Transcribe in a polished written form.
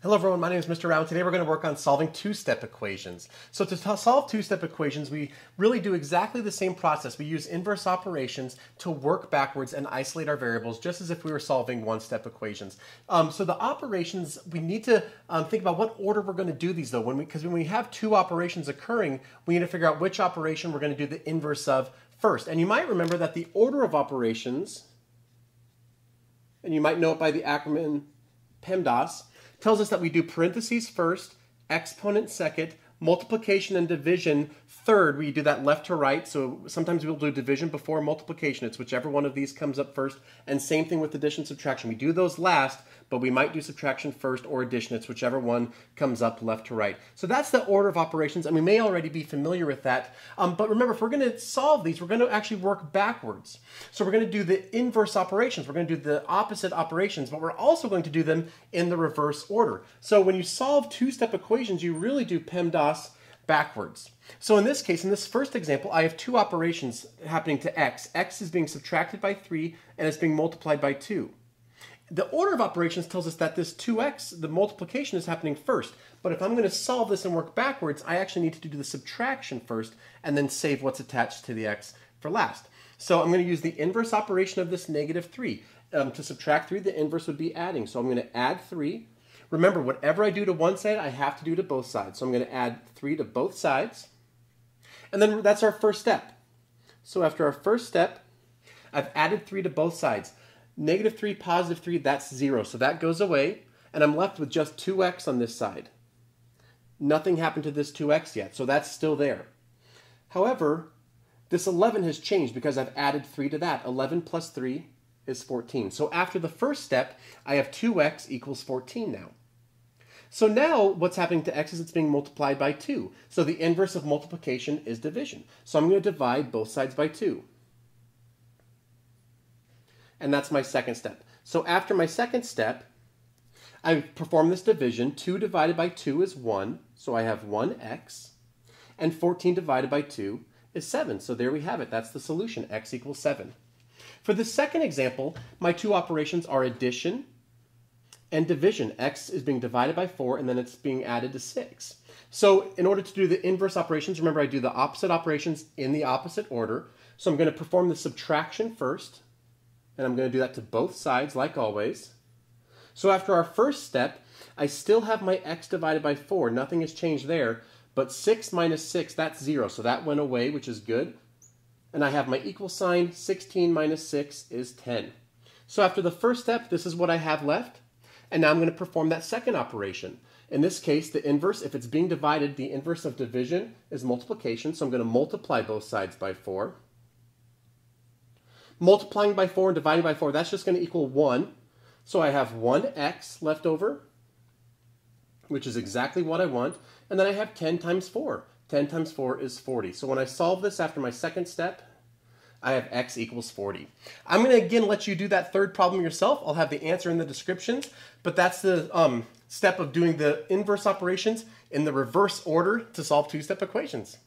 Hello everyone, my name is Mr. Rouch. Today we're going to work on solving two-step equations. So to solve two-step equations, we really do exactly the same process. We use inverse operations to work backwards and isolate our variables just as if we were solving one-step equations. So the operations, we need to think about what order we're going to do these though. Because when we have two operations occurring, we need to figure out which operation we're going to do the inverse of first. And you might remember that the order of operations, and you might know it by the acronym PEMDAS, tells us that we do parentheses first, exponent second, multiplication and division third. We do that left to right, so sometimes we'll do division before multiplication. It's whichever one of these comes up first. And same thing with addition, subtraction. We do those last, but we might do subtraction first or addition. It's whichever one comes up left to right. So that's the order of operations, and we may already be familiar with that. But remember, if we're going to solve these, we're going to actually work backwards. So we're going to do the inverse operations. We're going to do the opposite operations, but we're also going to do them in the reverse order. So when you solve two-step equations, you really do PEMDAS backwards. So in this case, in this first example, I have two operations happening to x. X is being subtracted by 3 and it's being multiplied by 2. The order of operations tells us that this 2x, the multiplication, is happening first. But if I'm going to solve this and work backwards, I actually need to do the subtraction first and then save what's attached to the x for last. So I'm going to use the inverse operation of this negative 3. To subtract 3, the inverse would be adding. So I'm going to add 3. Remember, whatever I do to one side, I have to do to both sides. So I'm going to add 3 to both sides. And then that's our first step. So after our first step, I've added 3 to both sides. Negative 3, positive 3, that's 0. So that goes away. And I'm left with just 2x on this side. Nothing happened to this 2x yet, so that's still there. However, this 11 has changed because I've added 3 to that. 11 plus 3 is 14. So after the first step, I have 2x equals 14 now. So now what's happening to x is it's being multiplied by 2. So the inverse of multiplication is division. So I'm going to divide both sides by 2. And that's my second step. So after my second step, I perform this division. 2 divided by 2 is 1. So I have 1x. And 14 divided by 2 is 7. So there we have it. That's the solution. X equals 7. For the second example, my two operations are addition and division. X is being divided by 4, and then it's being added to 6. So in order to do the inverse operations, remember I do the opposite operations in the opposite order. So I'm going to perform the subtraction first, and I'm going to do that to both sides like always. So after our first step, I still have my x divided by 4. Nothing has changed there, but 6 minus 6, that's 0. So that went away, which is good. And I have my equal sign. 16 minus 6 is 10. So after the first step, this is what I have left. And now I'm going to perform that second operation. In this case, the inverse, if it's being divided, the inverse of division is multiplication. So I'm going to multiply both sides by 4. Multiplying by 4 and dividing by 4, that's just going to equal 1. So I have 1x left over, which is exactly what I want. And then I have 10 times 4. 10 times 4 is 40. So when I solve this after my second step, I have x equals 40. I'm going to again let you do that third problem yourself. I'll have the answer in the descriptions, but that's the step of doing the inverse operations in the reverse order to solve two-step equations.